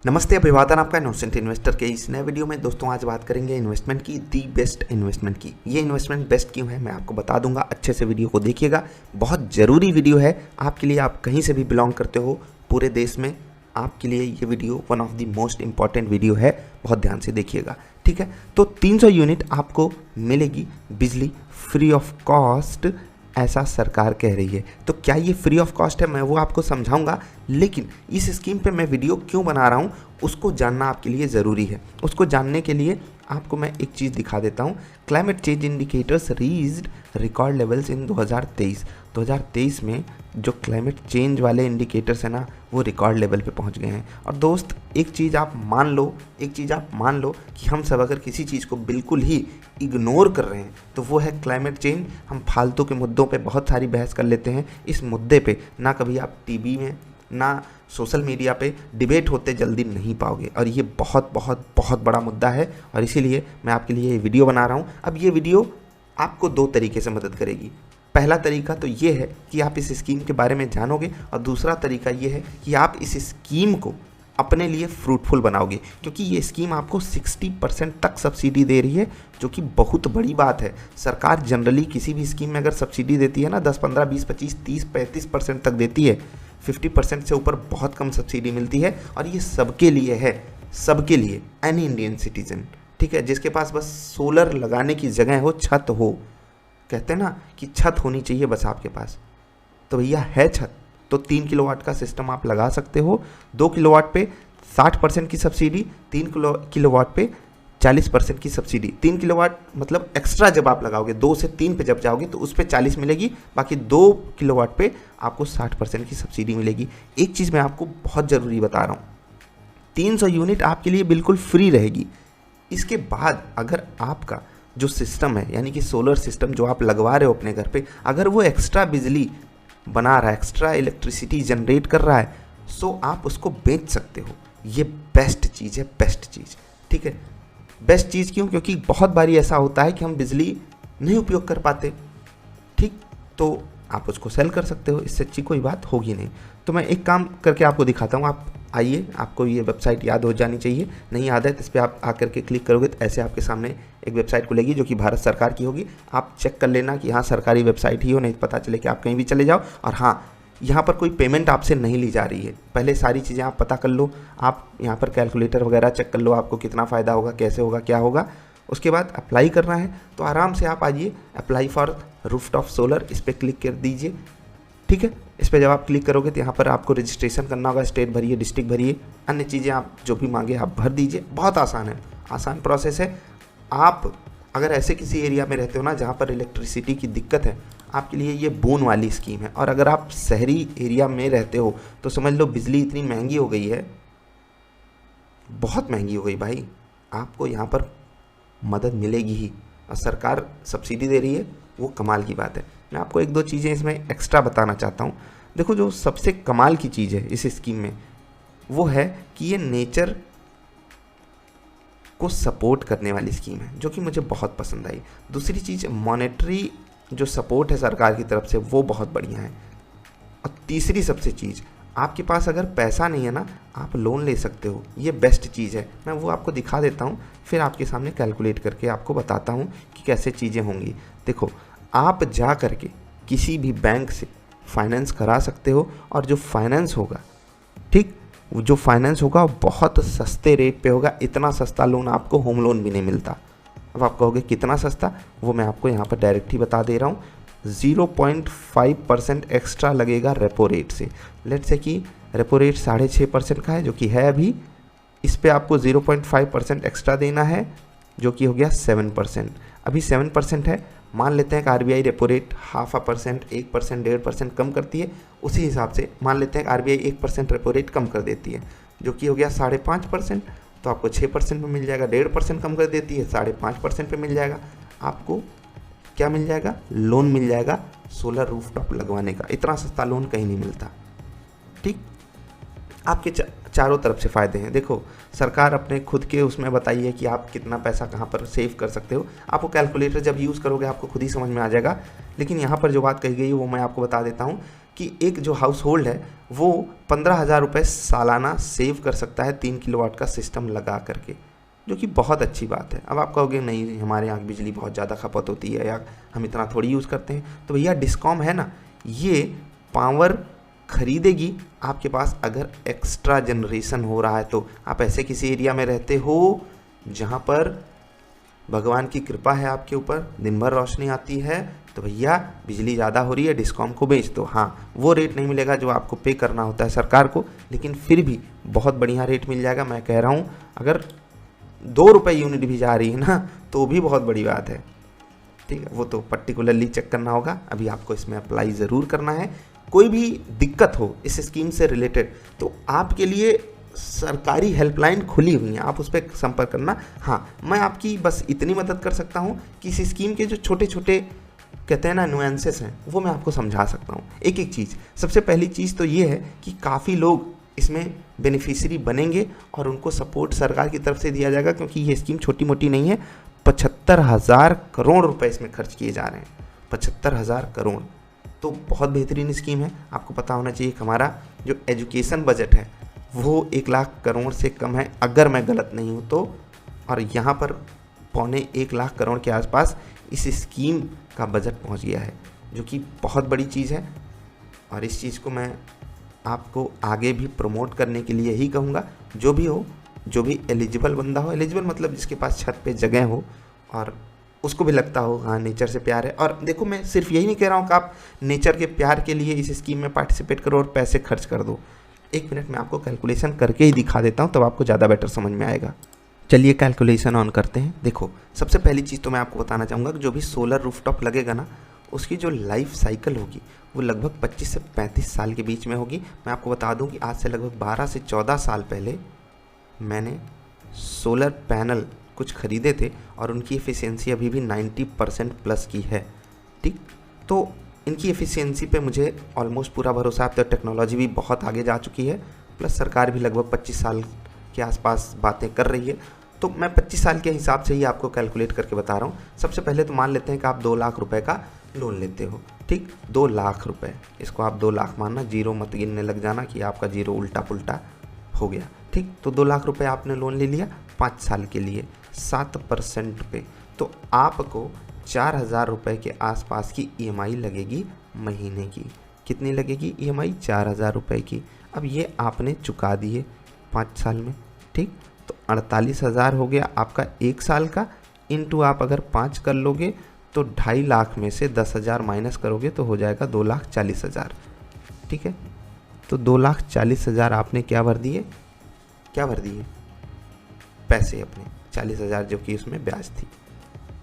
नमस्ते, अभिवादन आपका इनोसेंट इन्वेस्टर के इस नए वीडियो में। दोस्तों आज बात करेंगे इन्वेस्टमेंट की, दी बेस्ट इन्वेस्टमेंट की। ये इन्वेस्टमेंट बेस्ट क्यों है मैं आपको बता दूंगा। अच्छे से वीडियो को देखिएगा, बहुत ज़रूरी वीडियो है आपके लिए। आप कहीं से भी बिलोंग करते हो पूरे देश में, आपके लिए ये video one of the most important video है। बहुत ध्यान से देखिएगा, ठीक है। तो 300 यूनिट आपको मिलेगी बिजली फ्री ऑफ कॉस्ट, ऐसा सरकार कह रही है। तो क्या ये फ्री ऑफ कॉस्ट है, मैं वो आपको समझाऊंगा। लेकिन इस स्कीम पे मैं वीडियो क्यों बना रहा हूँ उसको जानना आपके लिए ज़रूरी है। उसको जानने के लिए आपको मैं एक चीज़ दिखा देता हूँ। Climate change indicators reached record levels in 2023 में जो क्लाइमेट चेंज वाले इंडिकेटर्स हैं ना, वो रिकॉर्ड लेवल पे पहुंच गए हैं। और दोस्त एक चीज़ आप मान लो कि हम सब अगर किसी चीज़ को बिल्कुल ही इग्नोर कर रहे हैं तो वो है क्लाइमेट चेंज। हम फालतू के मुद्दों पे बहुत सारी बहस कर लेते हैं। इस मुद्दे पे ना कभी आप टीवी में ना सोशल मीडिया पे डिबेट होते जल्दी नहीं पाओगे, और ये बहुत बहुत बहुत बड़ा मुद्दा है। और इसीलिए मैं आपके लिए ये वीडियो बना रहा हूँ। अब ये वीडियो आपको दो तरीके से मदद करेगी। पहला तरीका तो ये है कि आप इस स्कीम के बारे में जानोगे, और दूसरा तरीका ये है कि आप इस स्कीम को अपने लिए फ्रूटफुल बनाओगे, क्योंकि ये स्कीम आपको 60% तक सब्सिडी दे रही है, जो कि बहुत बड़ी बात है। सरकार जनरली किसी भी स्कीम में अगर सब्सिडी देती है ना 10, 15, 20, 25, 30, 35% तक देती है। 50% से ऊपर बहुत कम सब्सिडी मिलती है। और ये सबके लिए है, सबके लिए, एनी इंडियन सिटीजन, ठीक है, जिसके पास बस सोलर लगाने की जगह हो, छत हो। कहते हैं ना कि छत होनी चाहिए बस आपके पास, तो भैया है छत, तो 3 किलोवाट का सिस्टम आप लगा सकते हो। 2 किलोवाट पे 60% की सब्सिडी, 3 किलोवाट पे 40% की सब्सिडी। 3 किलोवाट मतलब एक्स्ट्रा जब आप लगाओगे, 2 से 3 पे जब जाओगे तो उस पर 40 मिलेगी, बाकी 2 किलोवाट पे आपको 60% की सब्सिडी मिलेगी। एक चीज़ मैं आपको बहुत ज़रूरी बता रहा हूँ, 300 यूनिट आपके लिए बिल्कुल फ्री रहेगी। इसके बाद अगर आपका जो सिस्टम है, यानी कि सोलर सिस्टम जो आप लगवा रहे हो अपने घर पे, अगर वो एक्स्ट्रा बिजली बना रहा है, एक्स्ट्रा इलेक्ट्रिसिटी जनरेट कर रहा है, सो आप उसको बेच सकते हो। ये बेस्ट चीज़ है, बेस्ट चीज़, ठीक है। बेस्ट चीज़ क्यों? क्योंकि बहुत बारी ऐसा होता है कि हम बिजली नहीं उपयोग कर पाते, ठीक, तो आप उसको सेल कर सकते हो। इससे अच्छी कोई बात होगी नहीं। तो मैं एक काम करके आपको दिखाता हूँ। आप आइए, आपको ये वेबसाइट याद हो जानी चाहिए। नहीं याद है तो इस पर आप आकर के क्लिक करोगे तो ऐसे आपके सामने एक वेबसाइट खुलेगी जो कि भारत सरकार की होगी। आप चेक कर लेना कि हाँ सरकारी वेबसाइट ही हो, नहीं पता चले कि आप कहीं भी चले जाओ। और हाँ, यहाँ पर कोई पेमेंट आपसे नहीं ली जा रही है। पहले सारी चीज़ें आप पता कर लो। आप यहाँ पर कैलकुलेटर वगैरह चेक कर लो, आपको कितना फ़ायदा होगा, कैसे होगा, क्या होगा। उसके बाद अप्लाई करना है तो आराम से आप आइए, अप्लाई फॉर रूफटॉप सोलर, इस पर क्लिक कर दीजिए, ठीक है। इस पर जब आप क्लिक करोगे तो यहाँ पर आपको रजिस्ट्रेशन करना होगा। स्टेट भरिए, डिस्ट्रिक्ट भरिए, अन्य चीज़ें आप जो भी मांगे आप भर दीजिए। बहुत आसान है, आसान प्रोसेस है। आप अगर ऐसे किसी एरिया में रहते हो ना जहाँ पर इलेक्ट्रिसिटी की दिक्कत है, आपके लिए ये बून वाली स्कीम है। और अगर आप शहरी एरिया में रहते हो तो समझ लो बिजली इतनी महंगी हो गई है, बहुत महंगी हो गई भाई। आपको यहाँ पर मदद मिलेगी ही, और सरकार सब्सिडी दे रही है, वो कमाल की बात है। मैं आपको एक दो चीज़ें इसमें एक्स्ट्रा बताना चाहता हूँ। देखो, जो सबसे कमाल की चीज़ है इस स्कीम में वो है कि ये नेचर को सपोर्ट करने वाली स्कीम है, जो कि मुझे बहुत पसंद आई। दूसरी चीज़, मॉनेटरी जो सपोर्ट है सरकार की तरफ से, वो बहुत बढ़िया है। और तीसरी सबसे चीज़, आपके पास अगर पैसा नहीं है ना, आप लोन ले सकते हो। ये बेस्ट चीज़ है। मैं वो आपको दिखा देता हूँ, फिर आपके सामने कैलकुलेट करके आपको बताता हूँ कि कैसे चीज़ें होंगी। देखो, आप जा करके किसी भी बैंक से फाइनेंस करा सकते हो, और जो फाइनेंस होगा, ठीक, जो फाइनेंस होगा वो बहुत सस्ते रेट पे होगा। इतना सस्ता लोन आपको होम लोन भी नहीं मिलता। अब आप कहोगे कितना सस्ता, वो मैं आपको यहाँ पर डायरेक्ट ही बता दे रहा हूँ। 0.5% एक्स्ट्रा लगेगा रेपो रेट से। लेट से कि रेपो रेट 6.5% का है, जो कि है अभी। इस पे आपको 0.5% एक्स्ट्रा देना है, जो कि हो गया 7%। अभी 7% है। मान लेते हैं कि आरबीआई रेपो रेट 0.5%, 1%, 1.5% कम करती है। उसी हिसाब से मान लेते हैं कि आरबीआई 1% रेपो रेट कम कर देती है, जो कि हो गया 5.5%। तो आपको 6% में मिल जाएगा। 1.5% कम कर देती है, 5.5% पे मिल जाएगा। आपको क्या मिल जाएगा? लोन मिल जाएगा सोलर रूफटॉप लगवाने का। इतना सस्ता लोन कहीं नहीं मिलता, ठीक। आपके चारों तरफ से फ़ायदे हैं। देखो, सरकार अपने खुद के उसमें बताई है कि आप कितना पैसा कहाँ पर सेव कर सकते हो। आपको कैलकुलेटर जब यूज़ करोगे आपको खुद ही समझ में आ जाएगा। लेकिन यहाँ पर जो बात कही गई है वो मैं आपको बता देता हूँ कि एक जो हाउस होल्ड है वो 15,000 रुपये सालाना सेव कर सकता है 3 किलोवाट का सिस्टम लगा करके, जो कि बहुत अच्छी बात है। अब आप कहोगे नहीं हमारे यहाँ बिजली बहुत ज़्यादा खपत होती है या हम इतना थोड़ी यूज़ करते हैं, तो भैया डिस्कॉम है ना, ये पावर खरीदेगी आपके पास अगर एक्स्ट्रा जनरेशन हो रहा है तो। आप ऐसे किसी एरिया में रहते हो जहाँ पर भगवान की कृपा है आपके ऊपर, दिन भर रोशनी आती है, तो भैया बिजली ज़्यादा हो रही है, डिस्कॉम को बेच दो। हाँ, वो रेट नहीं मिलेगा जो आपको पे करना होता है सरकार को, लेकिन फिर भी बहुत बढ़िया रेट मिल जाएगा। मैं कह रहा हूँ अगर 2 रुपये यूनिट भी जा रही है ना तो भी बहुत बड़ी बात है, ठीक है। वो तो पर्टिकुलरली चेक करना होगा, अभी आपको इसमें अप्लाई ज़रूर करना है। कोई भी दिक्कत हो इस स्कीम से रिलेटेड तो आपके लिए सरकारी हेल्पलाइन खुली हुई है, आप उस पर संपर्क करना। हाँ, मैं आपकी बस इतनी मदद कर सकता हूँ कि इस स्कीम के जो छोटे छोटे कहते हैं ना नुएंसेस हैं वो मैं आपको समझा सकता हूँ एक एक चीज़। सबसे पहली चीज़ तो ये है कि काफ़ी लोग इसमें बेनिफिशियरी बनेंगे और उनको सपोर्ट सरकार की तरफ से दिया जाएगा, क्योंकि ये स्कीम छोटी मोटी नहीं है। 75,000 करोड़ रुपए इसमें खर्च किए जा रहे हैं, 75,000 करोड़, तो बहुत बेहतरीन स्कीम है। आपको पता होना चाहिए कि हमारा जो एजुकेशन बजट है वो 1 लाख करोड़ से कम है अगर मैं गलत नहीं हूँ तो, और यहाँ पर 1.25 लाख करोड़ के आसपास इस स्कीम का बजट पहुँच गया है, जो कि बहुत बड़ी चीज़ है। और इस चीज़ को मैं आपको आगे भी प्रमोट करने के लिए ही कहूँगा। जो भी हो, जो भी एलिजिबल बंदा हो, एलिजिबल मतलब जिसके पास छत पे जगह हो और उसको भी लगता हो हाँ नेचर से प्यार है। और देखो, मैं सिर्फ यही नहीं कह रहा हूँ कि आप नेचर के प्यार के लिए इस स्कीम में पार्टिसिपेट करो और पैसे खर्च कर दो। 1 मिनट में आपको कैलकुलेशन करके ही दिखा देता हूँ, तब आपको ज़्यादा बेटर समझ में आएगा। चलिए कैलकुलेशन ऑन करते हैं। देखो, सबसे पहली चीज़ तो मैं आपको बताना चाहूँगा कि जो भी सोलर रूफटॉप लगेगा ना, उसकी जो लाइफ साइकिल होगी वो लगभग 25 से 35 साल के बीच में होगी। मैं आपको बता दूं कि आज से लगभग 12 से 14 साल पहले मैंने सोलर पैनल कुछ ख़रीदे थे और उनकी एफिशिएंसी अभी भी 90% प्लस की है, ठीक। तो इनकी एफिशिएंसी पे मुझे ऑलमोस्ट पूरा भरोसा है। अब तो टेक्नोलॉजी भी बहुत आगे जा चुकी है, प्लस सरकार भी लगभग 25 साल के आसपास बातें कर रही है। तो मैं 25 साल के हिसाब से ही आपको कैलकुलेट करके बता रहा हूँ। सबसे पहले तो मान लेते हैं कि आप 2 लाख रुपए का लोन लेते हो, ठीक। 2 लाख रुपए, इसको आप 2 लाख मानना, जीरो मत गिनने लग जाना कि आपका जीरो उल्टा पुल्टा हो गया, ठीक। तो 2 लाख रुपए आपने लोन ले लिया 5 साल के लिए 7% पे, तो आपको 4,000 रुपये के आसपास की EMI लगेगी महीने की। कितनी लगेगी EMI? 4,000 रुपये की। अब ये आपने चुका दिए 5 साल में, ठीक। तो 48,000 हो गया आपका 1 साल का, इनटू आप अगर 5 कर लोगे तो 2.5 लाख में से 10,000 माइनस करोगे तो हो जाएगा 2,40,000, ठीक है। तो 2,40,000 आपने क्या भर दिए? पैसे अपने 40,000, जो कि उसमें ब्याज थी।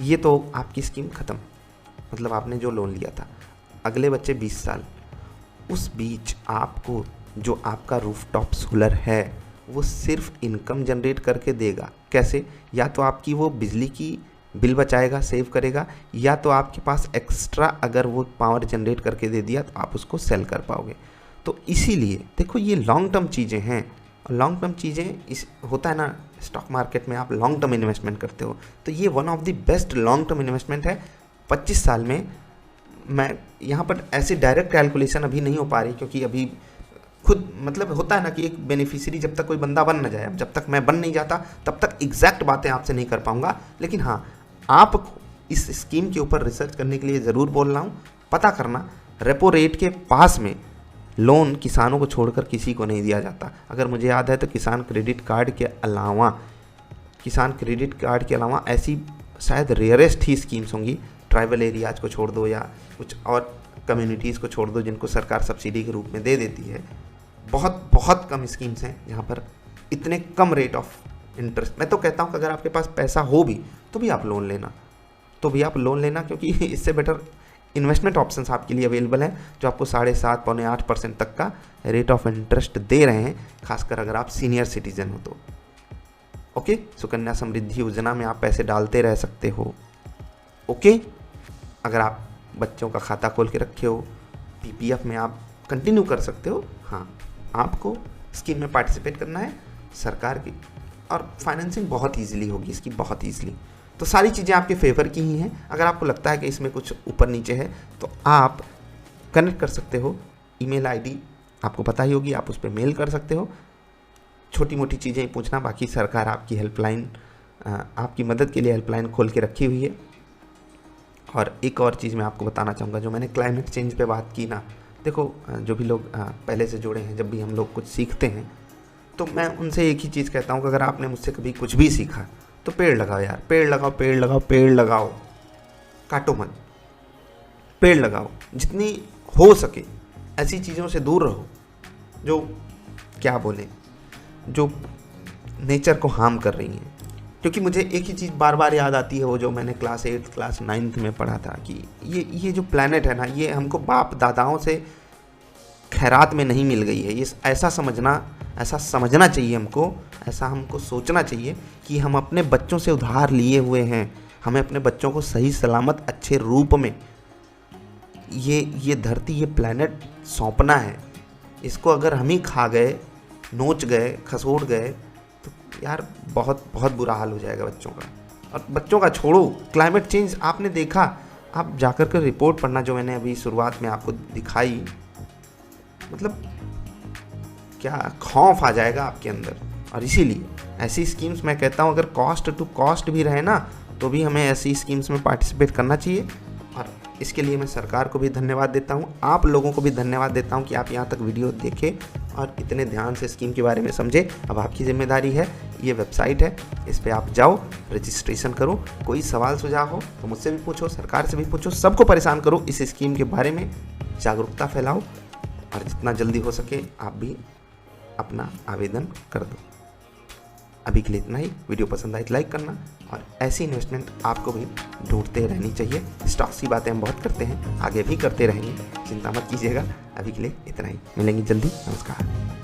ये तो आपकी स्कीम ख़त्म, मतलब आपने जो लोन लिया था। अगले बच्चे 20 साल, उस बीच आपको जो आपका रूफटॉप सोलर है वो सिर्फ इनकम जनरेट करके देगा। कैसे? या तो आपकी वो बिजली की बिल बचाएगा, सेव करेगा, या तो आपके पास एक्स्ट्रा अगर वो पावर जनरेट करके दे दिया तो आप उसको सेल कर पाओगे। तो इसीलिए देखो, ये लॉन्ग टर्म चीज़ें हैं। लॉन्ग टर्म चीज़ें इस होता है ना, स्टॉक मार्केट में आप लॉन्ग टर्म इन्वेस्टमेंट करते हो, तो ये one of the best long term investment है। 25 साल में मैं यहाँ पर ऐसे डायरेक्ट कैलकुलेशन अभी नहीं हो पा रही, क्योंकि अभी खुद मतलब होता है ना कि एक बेनिफिशियरी जब तक कोई बंदा बन ना जाए, अब जब तक मैं बन नहीं जाता तब तक एग्जैक्ट बातें आपसे नहीं कर पाऊँगा। लेकिन हाँ, आपको इस स्कीम के ऊपर रिसर्च करने के लिए ज़रूर बोल रहा हूँ। पता करना, रेपो रेट के पास में लोन किसानों को छोड़कर किसी को नहीं दिया जाता। अगर मुझे याद है तो किसान क्रेडिट कार्ड के अलावा ऐसी शायद रेयरेस्ट ही स्कीम्स होंगी। ट्राइबल एरियाज़ को छोड़ दो या कुछ और कम्युनिटीज़ को छोड़ दो जिनको सरकार सब्सिडी के रूप में दे देती है। बहुत बहुत कम स्कीम्स हैं जहाँ पर इतने कम रेट ऑफ इंटरेस्ट। मैं तो कहता हूँ कि अगर आपके पास पैसा हो भी तो भी आप लोन लेना, क्योंकि इससे बेटर इन्वेस्टमेंट ऑप्शंस आपके लिए अवेलेबल हैं जो आपको 7.5 पौने 8% तक का रेट ऑफ इंटरेस्ट दे रहे हैं, खासकर अगर आप सीनियर सिटीजन हो तो। ओके, सुकन्या समृद्धि योजना में आप पैसे डालते रह सकते हो। ओके, अगर आप बच्चों का खाता खोल के रखे हो, PPF में आप कंटिन्यू कर सकते हो। हाँ, आपको स्कीम में पार्टिसिपेट करना है सरकार की, और फाइनेंसिंग बहुत ईजिली होगी इसकी, बहुत ईजिली। तो सारी चीज़ें आपके फेवर की ही हैं। अगर आपको लगता है कि इसमें कुछ ऊपर नीचे है तो आप कनेक्ट कर सकते हो। email ID आपको पता ही होगी, आप उस पर मेल कर सकते हो। छोटी मोटी चीज़ें ही पूछना, बाकी सरकार आपकी हेल्पलाइन, आपकी मदद के लिए हेल्पलाइन खोल के रखी हुई है। और एक और चीज़ मैं आपको बताना चाहूँगा, जो मैंने क्लाइमेट चेंज पे बात की ना, देखो जो भी लोग पहले से जुड़े हैं, जब भी हम लोग कुछ सीखते हैं तो मैं उनसे एक ही चीज़ कहता हूँ कि अगर आपने मुझसे कभी कुछ भी सीखा तो पेड़ लगाओ यार, पेड़ लगाओ, पेड़ लगाओ, पेड़ लगाओ, काटो मत, पेड़ लगाओ। जितनी हो सके ऐसी चीज़ों से दूर रहो जो क्या बोले, जो नेचर को हार्म कर रही हैं। क्योंकि मुझे एक ही चीज़ बार बार याद आती है, वो जो मैंने क्लास 8 क्लास 9 में पढ़ा था कि ये जो प्लैनेट है ना, ये हमको बाप दादाओं से खैरात में नहीं मिल गई है। ये ऐसा समझना चाहिए हमको, ऐसा हमको सोचना चाहिए कि हम अपने बच्चों से उधार लिए हुए हैं। हमें अपने बच्चों को सही सलामत अच्छे रूप में ये धरती, ये प्लैनेट सौंपना है। इसको अगर हम ही खा गए, नोच गए, खसोड़ गए तो यार बहुत बहुत बुरा हाल हो जाएगा बच्चों का। और बच्चों का छोड़ो, क्लाइमेट चेंज आपने देखा, आप जाकर के रिपोर्ट पढ़ना जो मैंने अभी शुरुआत में आपको दिखाई, मतलब क्या खौफ आ जाएगा आपके अंदर। और इसीलिए ऐसी स्कीम्स मैं कहता हूँ, अगर कॉस्ट टू कॉस्ट भी रहे ना तो भी हमें ऐसी स्कीम्स में पार्टिसिपेट करना चाहिए। और इसके लिए मैं सरकार को भी धन्यवाद देता हूँ, आप लोगों को भी धन्यवाद देता हूँ कि आप यहाँ तक वीडियो देखें और इतने ध्यान से स्कीम के बारे में समझे। अब आपकी जिम्मेदारी है, ये वेबसाइट है, इस पर आप जाओ, रजिस्ट्रेशन करो। कोई सवाल सुझाव हो तो मुझसे भी पूछो, सरकार से भी पूछो, सबको परेशान करो, इस स्कीम के बारे में जागरूकता फैलाओ और जितना जल्दी हो सके आप भी अपना आवेदन कर दो। अभी के लिए इतना ही। वीडियो पसंद आई तो लाइक करना, और ऐसी इन्वेस्टमेंट आपको भी ढूंढते रहनी चाहिए। स्टॉक्स की बातें हम बहुत करते हैं, आगे भी करते रहेंगे, चिंता मत कीजिएगा। अभी के लिए इतना ही, मिलेंगे जल्दी। नमस्कार।